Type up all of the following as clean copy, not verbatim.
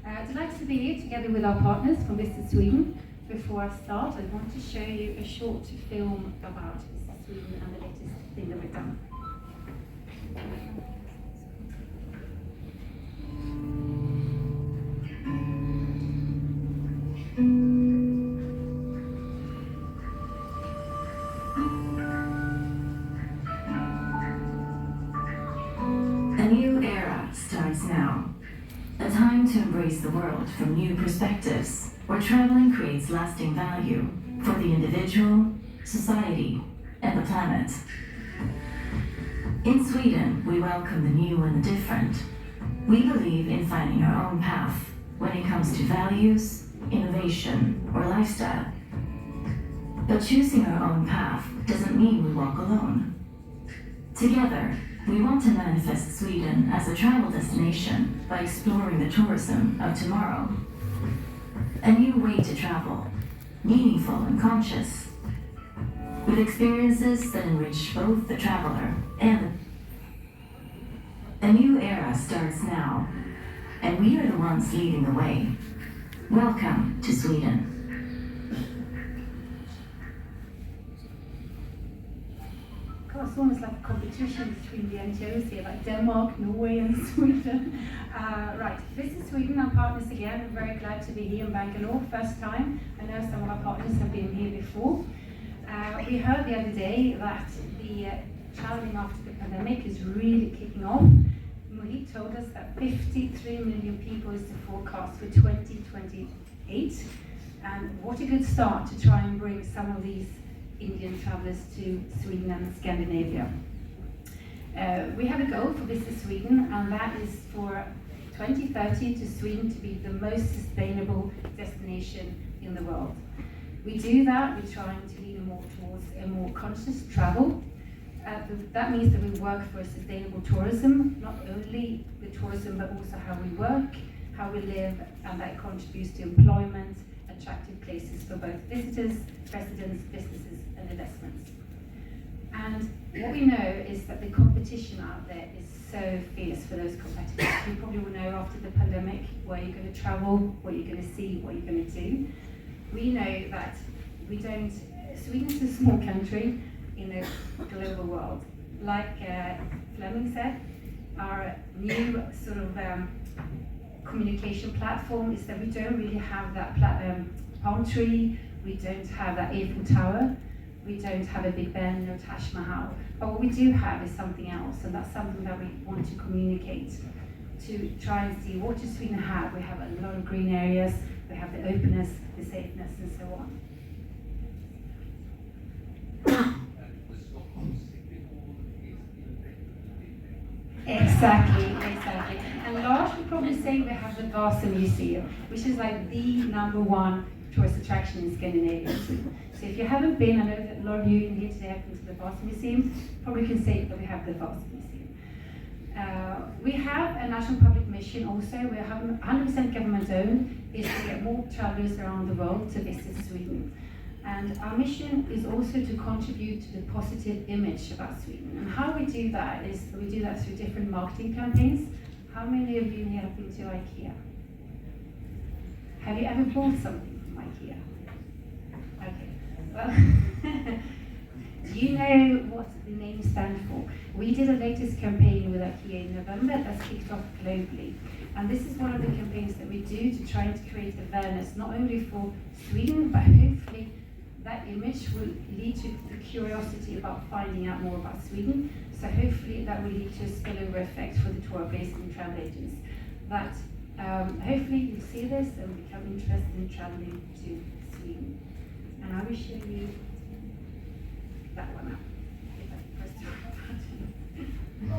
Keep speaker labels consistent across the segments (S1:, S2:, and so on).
S1: Delighted to be here together with our partners from Visit Sweden. Before I start, I want to show you a short film about Visit Sweden and the latest thing that we've done.
S2: A new era starts now. A time to embrace the world from new perspectives, where traveling creates lasting value for the individual, society, and the planet. In Sweden, we welcome the new and the different. We believe in finding our own path when it comes to values, innovation, or lifestyle. But choosing our own path doesn't mean we walk alone. Together, we want to manifest Sweden as a travel destination by exploring the tourism of tomorrow. A new way to travel, meaningful and conscious, with experiences that enrich both the traveler and a new era starts now, and we are the ones leading the way. Welcome to Sweden.
S1: It's almost like a competition between the NGOs here, like Denmark, Norway and Sweden. Right, Visit Sweden, our partners again. I'm very glad to be here in Bangalore, first time. I know some of our partners have been here before. We heard the other day that the traveling after the pandemic is really kicking off. Mohit told us that 53 million people is the forecast for 2028. And what a good start to try and bring some of these Indian travellers to Sweden and Scandinavia. We have a goal for Visit Sweden, and that is for 2030 to Sweden to be the most sustainable destination in the world. We do that, we're trying to lean more towards a more conscious travel. That means that we work for sustainable tourism, not only the tourism but also how we work, how we live, and that contributes to employment, attractive places for both visitors, residents, businesses and investments. And what we know is that the competition out there is so fierce for those competitors. You probably will know after the pandemic where you're going to travel, what you're going to see, what you're going to do. We know that Sweden's a small country in a global world. Like Fleming said, our new sort of communication platform is that we don't really have that palm tree, we don't have that Eiffel Tower, we don't have a Big Ben, no Taj Mahal. But what we do have is something else, and that's something that we want to communicate to try and see what does Sweden have. We have a lot of green areas, we have the openness, the safeness, and so on. Exactly. And Lars would probably say we have the Vasa Museum, which is like the #1 tourist attraction in Scandinavia too. So if you haven't been, I know that a lot of you in here today have been to the Vasa Museum, probably can say that we have the Vasa Museum. We have a national public mission also. We're 100% government owned, is to get more travellers around the world to visit Sweden. And our mission is also to contribute to the positive image about Sweden. And how we do that is we do that through different marketing campaigns. How many of you here have been to IKEA? Have you ever bought something from IKEA? Okay, well, do you know what the name stands for? We did a latest campaign with IKEA in November that's kicked off globally. And this is one of the campaigns that we do to try and create awareness, not only for Sweden, but hopefully that image will lead to the curiosity about finding out more about Sweden. So hopefully that will lead to a spillover effect for the tour operators and travel agents. That hopefully you'll see this and become interested in traveling to Sweden. And I will show you that one up.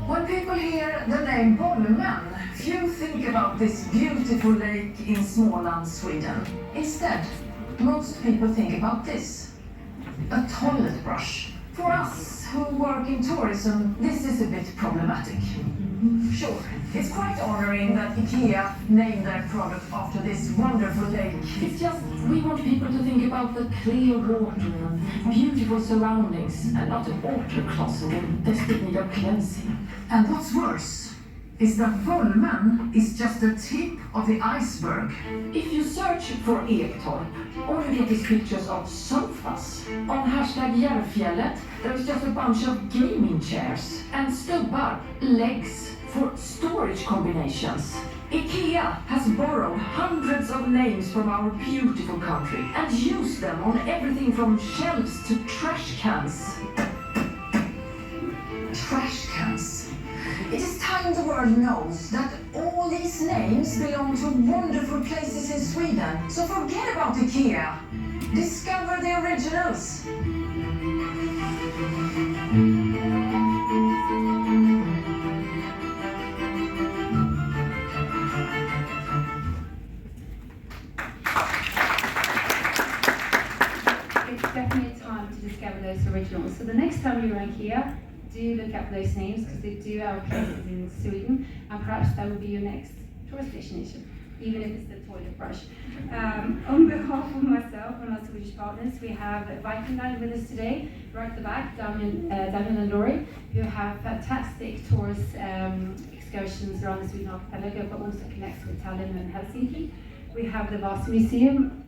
S3: When people hear the name Bolmen, few think about this beautiful lake in Småland, Sweden. Instead, most people think about this, a toilet brush. For us who work in tourism, this is a bit problematic. Sure, it's quite honoring that IKEA named their product after this wonderful lake. It's just, we want people to think about the clear water and beautiful surroundings, and not a water closet in desperate need of cleansing. And what's worse, is that Volmen is just the tip of the iceberg.
S4: If you search for Ektorp, all you get is pictures of sofas. On #Järfjället, there is just a bunch of gaming chairs and stubbar, legs for storage combinations. IKEA has borrowed hundreds of names from our beautiful country and used them on everything from shelves to trash cans.
S3: Trash cans. It is time the world knows that all these names belong to wonderful places in Sweden. So forget about IKEA. Discover the originals.
S1: It's definitely time to discover those originals. So the next time you're in IKEA, do look up those names because they do have places in Sweden, and perhaps that will be your next tourist destination, even if it's the toilet brush. On behalf of myself and our Swedish partners, we have Viking Line with us today, right at the back, Daniel and Lori, who have fantastic tourist excursions around the Sweden archipelago, but also connects with Tallinn and Helsinki. We have the Vasa Museum,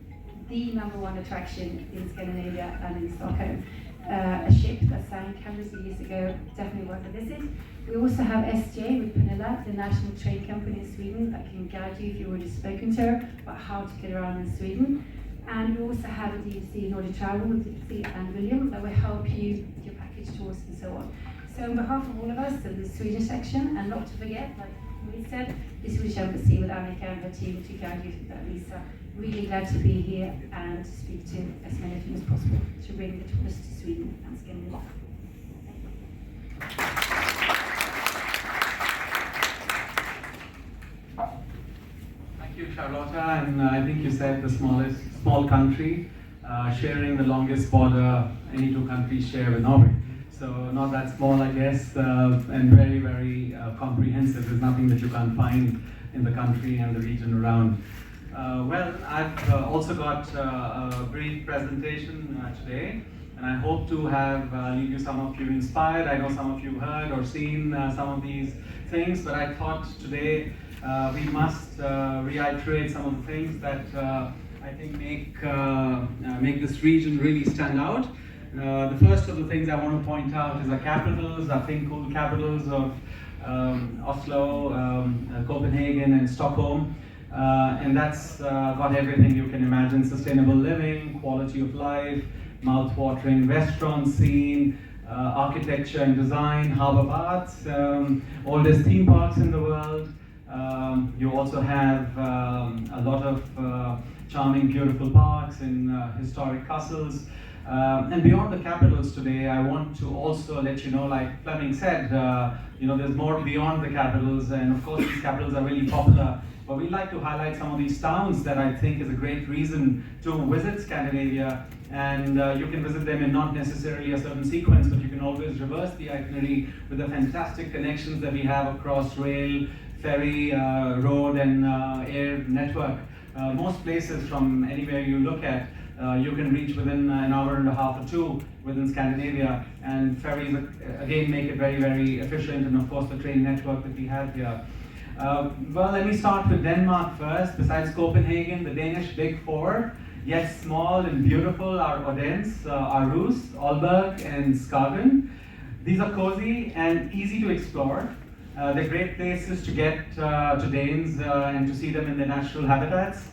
S1: the #1 attraction in Scandinavia and in Stockholm. A ship that sank hundreds of years ago, definitely worth a visit. We also have SJ with Pernilla, the national train company in Sweden that can guide you if you've already spoken to her about how to get around in Sweden. And we also have a DFC Nordic Travel with Dipsy and William that will help you with your package tours and so on. So on behalf of all of us, the Swedish section, and not to forget, like we said, the Swedish Embassy with Annika and her team to guide you through that visa. Really glad to be here and to speak to as many of you as possible to bring the tourists to Sweden and Scandinavia.
S5: Thank you, Charlotta, and I think you said the small country sharing the longest border any two countries share with Norway. So not that small, I guess, and very, very comprehensive. There's nothing that you can't find in the country and the region around. Well, I've also got a brief presentation today, and I hope to have leave you some of you inspired. I know some of you heard or seen some of these things, but I thought today we must reiterate some of the things that I think make this region really stand out. The first of the things I want to point out is the capitals, I think cool capitals of Oslo, Copenhagen and Stockholm. And that's got everything you can imagine: sustainable living, quality of life, mouth-watering restaurant scene, architecture and design, harbor baths, oldest theme parks in the world. You also have a lot of charming, beautiful parks and historic castles. And beyond the capitals today, I want to also let you know, like Fleming said, there's more beyond the capitals, and of course these capitals are really popular. But we'd like to highlight some of these towns that I think is a great reason to visit Scandinavia, and you can visit them in not necessarily a certain sequence, but you can always reverse the itinerary with the fantastic connections that we have across rail, ferry, road and air network. Most places from anywhere you look at, you can reach within an hour and a half or two within Scandinavia, and ferries again make it very, very efficient, and of course the train network that we have here. Well, let me start with Denmark first. Besides Copenhagen, the Danish Big Four, yet small and beautiful, are Odense, Aarhus, Aalborg and Skagen. These are cozy and easy to explore. They're great places to get to Danes and to see them in their natural habitats.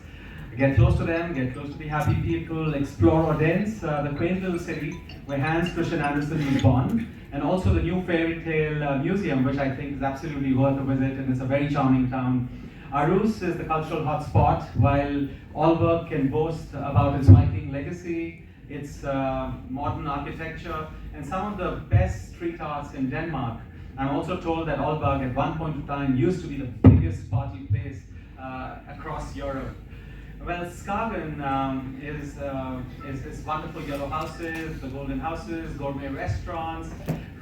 S5: Get close to them, get close to the happy people, explore Odense, the quaint little city where Hans Christian Andersen was born, and also the new fairy tale museum, which I think is absolutely worth a visit, and it's a very charming town. Aarhus is the cultural hotspot, while Aalborg can boast about its Viking legacy, its modern architecture, and some of the best street arts in Denmark. I'm also told that Aalborg at one point in time used to be the biggest party place across Europe. Well, Skagen is wonderful yellow houses, the golden houses, gourmet restaurants,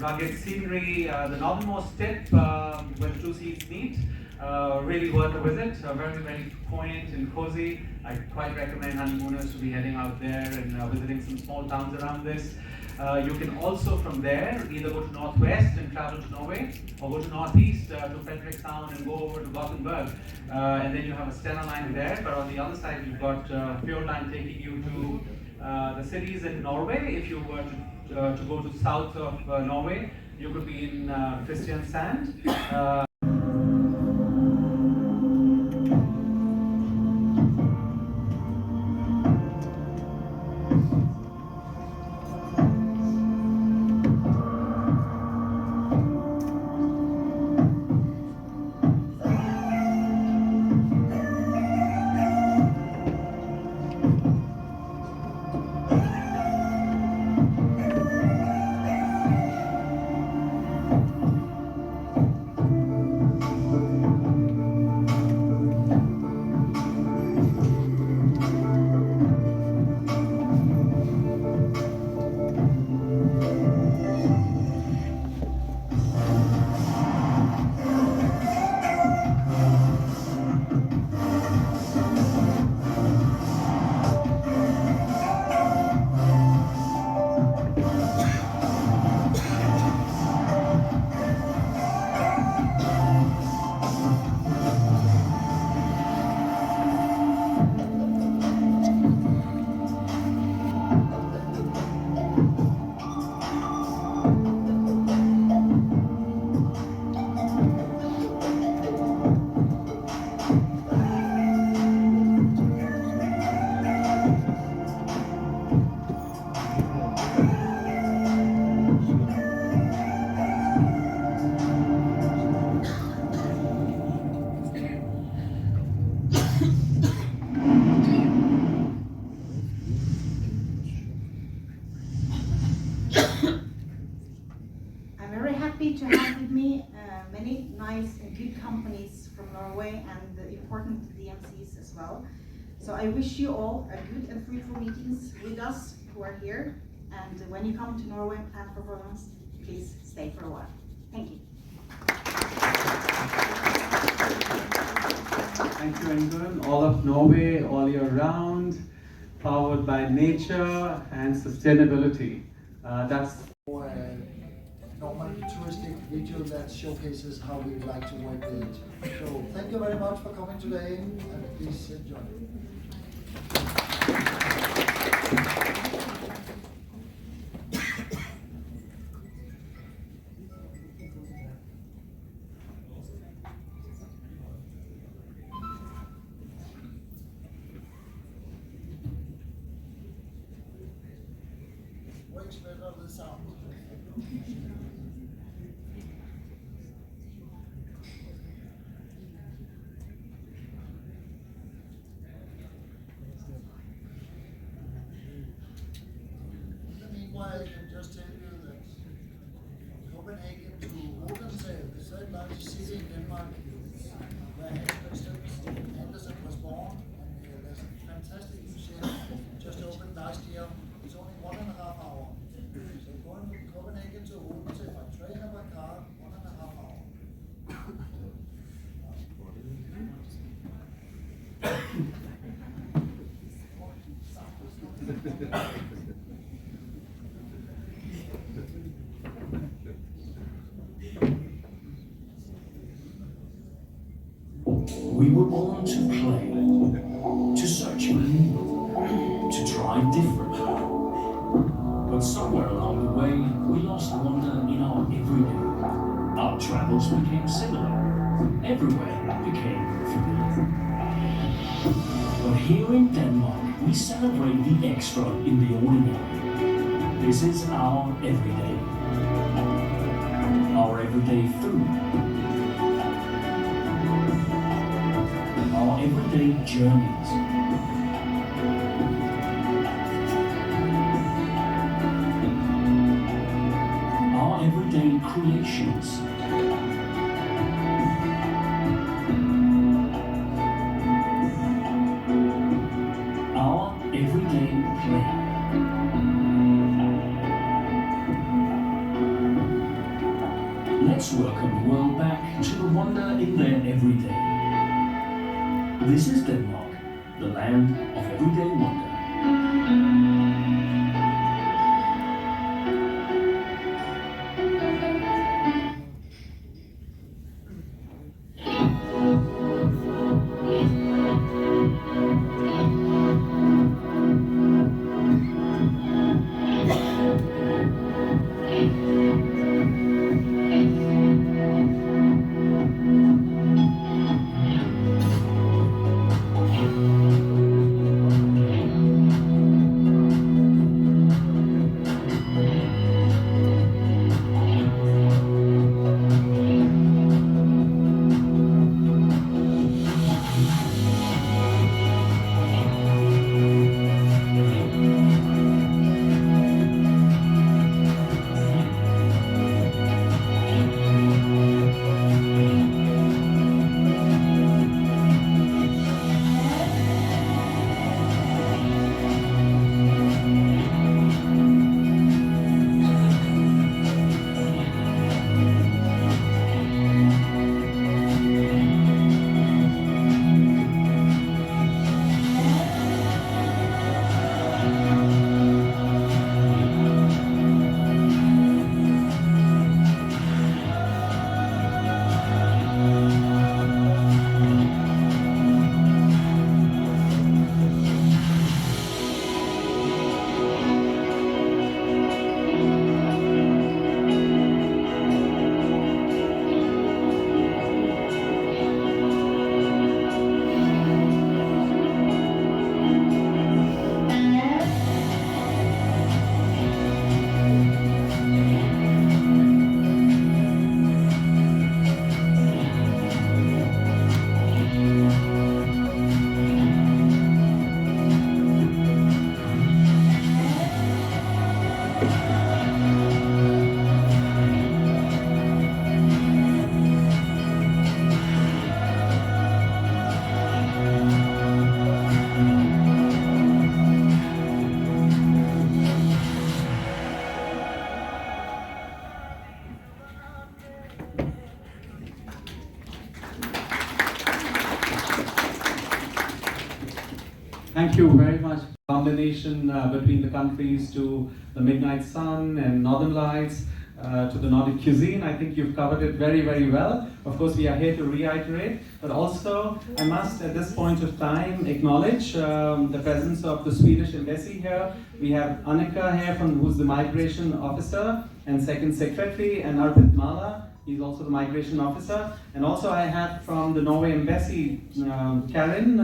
S5: rugged scenery, the northernmost tip where the two seas meet. Really worth a visit, very, very quaint and cozy. I quite recommend honeymooners to be heading out there and visiting some small towns around this. You can also from there either go to northwest and travel to Norway, or go to northeast to Frederikshavn and go over to Gothenburg, and then you have a Stena line there. But on the other side, you've got Fjord line taking you to the cities in Norway. If you were to go to the south of Norway, you could be in Kristiansand.
S6: I'm very happy to have with me many nice and good companies from Norway and the important DMCs as well. So I wish you all a good and fruitful meetings with us who are here. And when you come to Norway and plan performance, please stay for a while. Thank you.
S5: Thank you, Ingun. All of Norway, all year round, powered by nature and sustainability. That's
S7: normal touristic video that showcases how we like to work with it. So thank you very much for coming today, and please enjoy. Works better with sound. Meanwhile, I can just tell you that Copenhagen to Odense, the third largest city in Denmark, where Andersen was born, and there's a fantastic museum just opened last year. It's only 1.5 hours. So going from Copenhagen to Odense by train or by car, 1.5 hours.
S8: We were born to play, to search for new, to try different. But somewhere along the way, we lost wonder in our everyday. Our travels became similar. Everywhere became familiar. But here in Denmark, we celebrate the extra in the ordinary. This is our everyday. Our everyday food. Our everyday journeys. Our everyday creations. Our everyday play. Let's welcome the world back to the wonder in their everyday. This is Denmark, the land of everyday wonder.
S5: Thank you very much. Combination between the countries to the midnight sun and northern lights to the Nordic cuisine. I think you've covered it very, very well. Of course, we are here to reiterate, but also I must at this point of time acknowledge the presence of the Swedish embassy here. We have Annika here, who's the migration officer and second secretary, and Arvid Mala, he's also the migration officer. And also I have from the Norway embassy, Karen,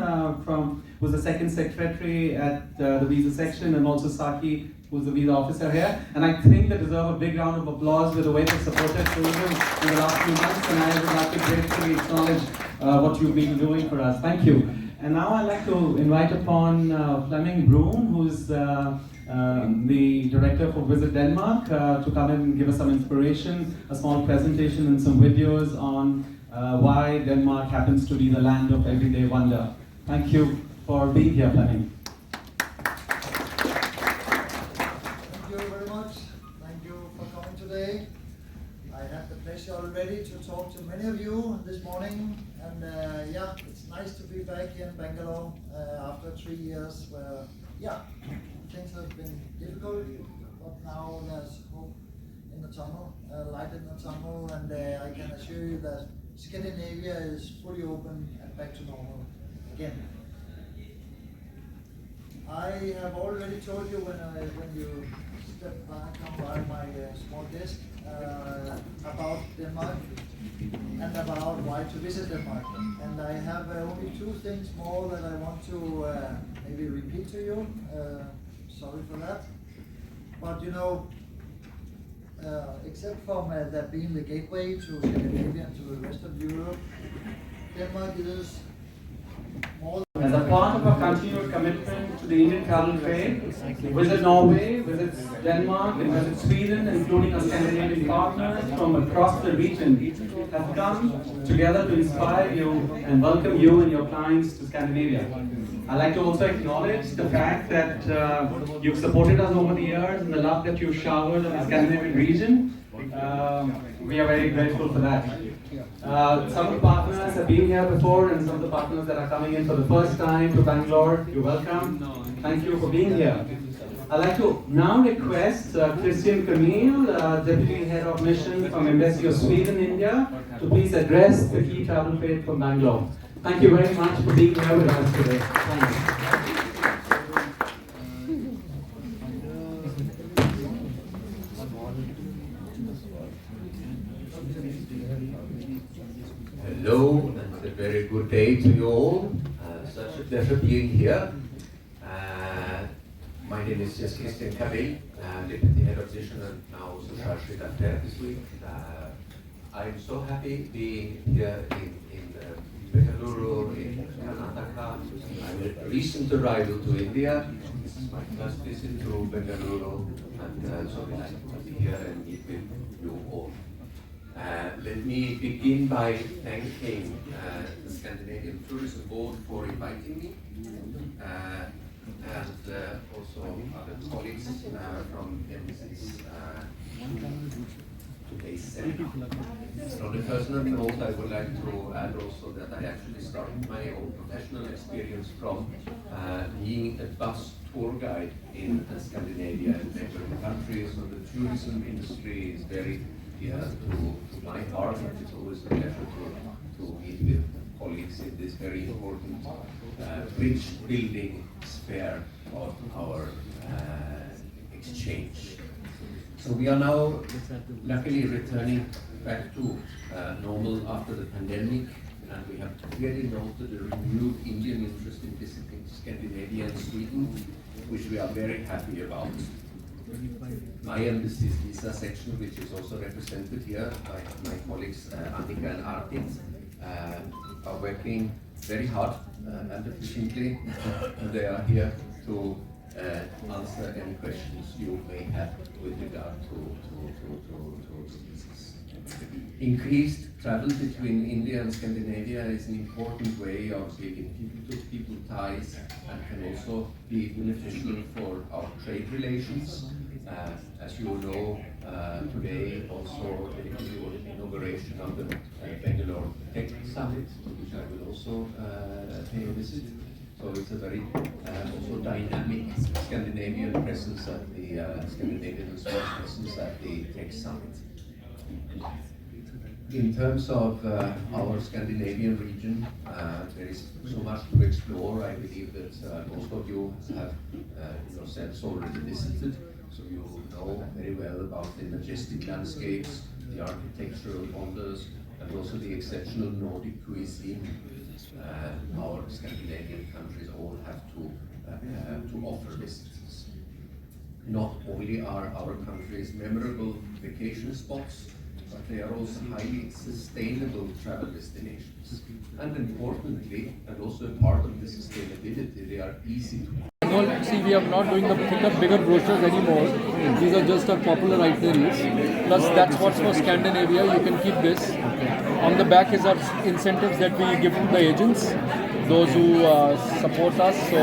S5: who's the second secretary at the visa section, and also Saki, who's the visa officer here. And I think they deserve a big round of applause with the way they've supported tourism in the last few months, and I would like to gratefully acknowledge what you've been doing for us. Thank you. And now I'd like to invite upon Flemming Broom, who's the director for Visit Denmark, to come and give us some inspiration, a small presentation and some videos on why Denmark happens to be the land of everyday wonder. Thank you for being here, Flemming.
S7: Thank you very much. Thank you for coming today. I had the pleasure already to talk to many of you this morning, and yeah, it's nice to be back here in Bangalore after 3 years where, yeah, things have been difficult, but now there's hope in the tunnel, light in the tunnel, and I can assure you that Scandinavia is fully open and back to normal again. I have already told you when you come by my small desk about Denmark and about why to visit Denmark. And I have only 2 things more that I want to maybe repeat to you. Sorry for that. But you know, except from that being the gateway to Scandinavia and to the rest of Europe, Denmark is more.
S5: As a part of our continued commitment to the Indian travel trade, Visit Norway, Visit Denmark, and Visit Sweden, including our Scandinavian partners from across the region, have come together to inspire you and welcome you and your clients to Scandinavia. I'd like to also acknowledge the fact that you've supported us over the years and the love that you've showered on the Scandinavian region. We are very grateful for that. Some of the partners have been here before, and some of the partners that are coming in for the first time to Bangalore, you're welcome. Thank you for being here. I'd like to now request Christian Camille, Deputy Head of Mission from Embassy of Sweden, India, to please address the key travel trade from Bangalore. Thank you very much for being here with us today. Thanks.
S9: Hello, and a very good day to you all. Such a pleasure being here. My name is Christian Camille, Deputy Head of Mission and now also Charge d'Affaires this week. I'm so happy being here in Bengaluru, in Karnataka. I'm a recent arrival to India. This is my first visit to Bengaluru, and so delighted to be here and meet with you all. Let me begin by thanking the Scandinavian Tourism Board for inviting me, and also other colleagues from embassies to today's seminar. On a personal note, I would like to add also that I actually started my own professional experience from being a bus tour guide in Scandinavia and neighboring countries. So the tourism industry is very dear to my heart, and it's always a pleasure to meet with colleagues in this very important bridge building sphere of our exchange. So we are now luckily returning back to normal after the pandemic, and we have clearly noted a renewed Indian interest in visiting Scandinavia and Sweden, which we are very happy about. My embassy's visa section, which is also represented here by my colleagues Annika and Arvid, are working very hard and efficiently, and they are here to answer any questions you may have with regard to visas. Increased travel between India and Scandinavia is an important way of building people-to-people ties and can also be beneficial for our trade relations. As you know, today also the inauguration of the Bangalore Tech Summit, to which I will also pay a visit. So it's a very also dynamic Scandinavian presence at the Scandinavian and Swedish presence at the Tech Summit. In terms of our Scandinavian region, there is so much to explore. I believe that most of you have yourselves already visited, so you know very well about the majestic landscapes, the architectural wonders, and also the exceptional Nordic cuisine our Scandinavian countries all have to offer visitors. Not only are our countries memorable vacation spots, but they are also highly sustainable travel destinations. And importantly, and also a part of the sustainability, they are easy to
S10: See, we are not doing the thicker, bigger brochures anymore. These are just our popular itineraries. Plus, that's what's for Scandinavia. You can keep this. On the back is our incentives that we give to the agents, those who support us. So,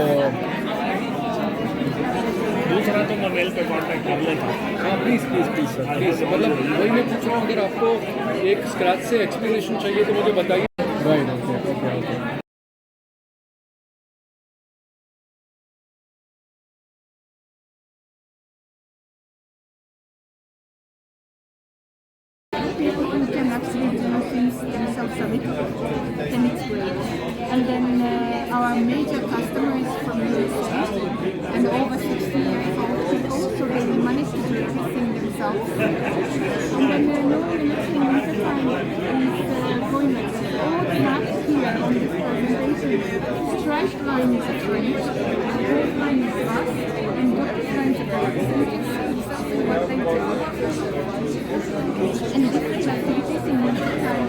S11: दूसरा तो मैं mail पे contact कर लेता हूँ।
S10: Please sir please, मतलब वही मैं पूछ रहा हूँ, अगर आपको एक स्क्रैच से एक्सप्लेनेशन चाहिए तो मुझे बताइए। Right, okay.
S12: People who can actually do things themselves a little, then it's great. And then our major customer is from USA and over 60-year-old people, so they manage to do everything themselves. And then normally next thing is the time is going like this. All the maps here on this presentation, striped line is a French, red line is us, and dotted line is a Dutch. So you can see exactly what they do. And different activities in winter time,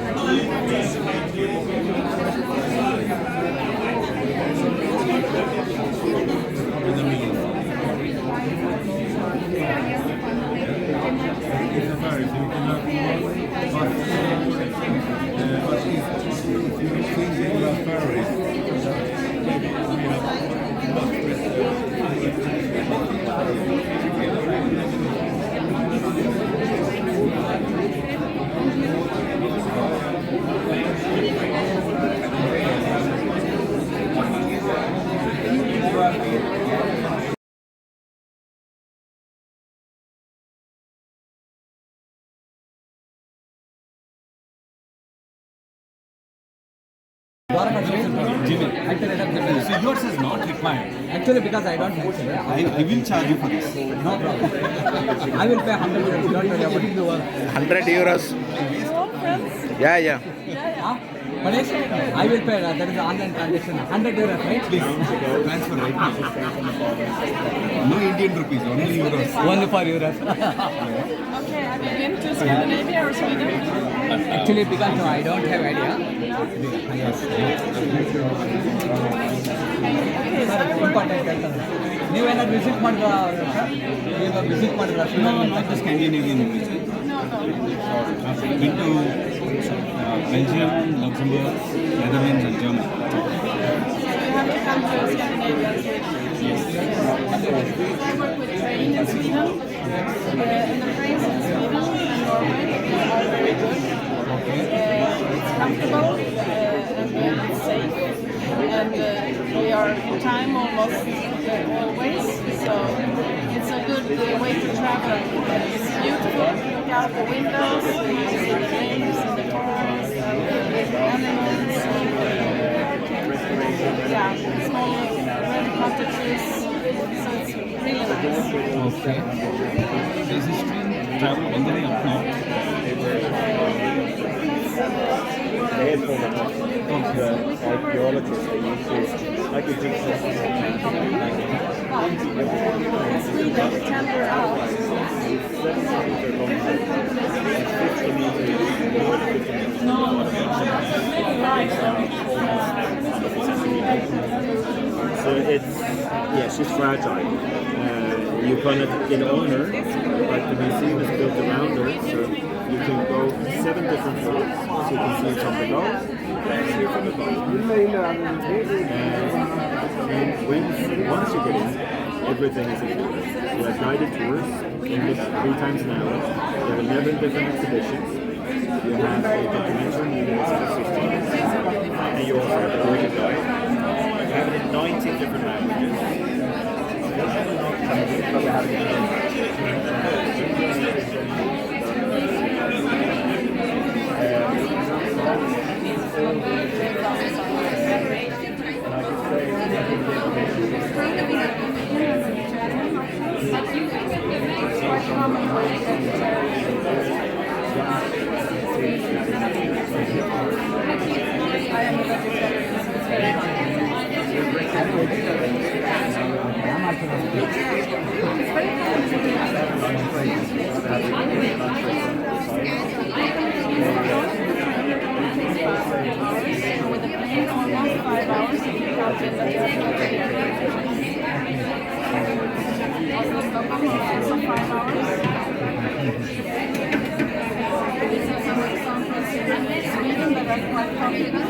S13: So yours is not required.
S14: Actually, because I don't have it.
S13: I will charge you for this.
S14: No problem. I will pay 100 euros. Don't worry about it.
S15: 100 euros. Yeah.
S14: But I will pay. That is online transaction. 100 euros, right?
S13: Please transfer right now. No Indian rupees, only euros.
S14: Only for euros.
S12: Okay, have you been to Scandinavia or Sweden?
S14: Actually, because I don't have idea. Yes. Important. ನೀವೇನಾದ್ರು visit ಮಾಡಿದ್ರ ನೀವು visit ಮಾಡಿದ್ರ?
S13: No, not the Scandinavian region. I've been to Belgium, Luxembourg, Netherlands and Germany.
S12: You have to come to Scandinavia and Sweden.
S13: Yes.
S12: I work with train in Sweden, and the trains in Sweden and Norway are very good. It's comfortable and it's safe, and we are in time almost always, so it's a good way to travel. It's beautiful, look out the windows, you see the lakes and the forest, animals, small red cottages, so it's really nice.
S13: Okay. Is this train travel all the way up north?
S12: Sweden, tender out.
S11: So it's fragile. You cannot get on her, but the museum is built around her, so you can go 7 different floors. So you can see it from below, see it from above. And once you get in, everything is included. You have guided tours, English 3 times an hour. You have 11 different exhibitions. You have a documentary movie for 16 minutes. And you also have a tour guide. have it in 19 different languages. But we're having
S12: With a plane, almost 5 hours. Also, Stockholm is also 5 hours. This is some examples in Sweden that are quite popular.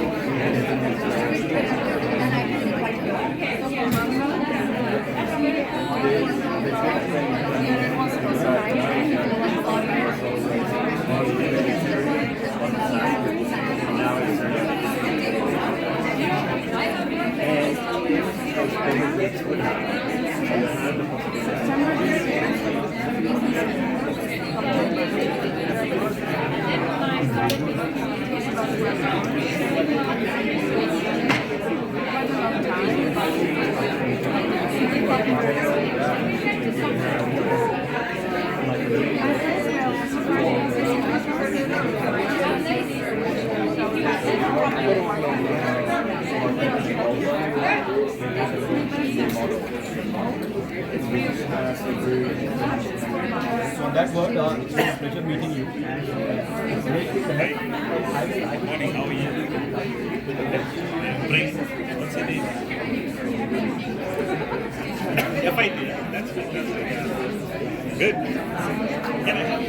S13: So on that word, it's been a pleasure meeting you. And
S11: morning, how are you? Bring, what's your name? Yeah, fine, yeah. That's fantastic. Yeah. Good. Can I have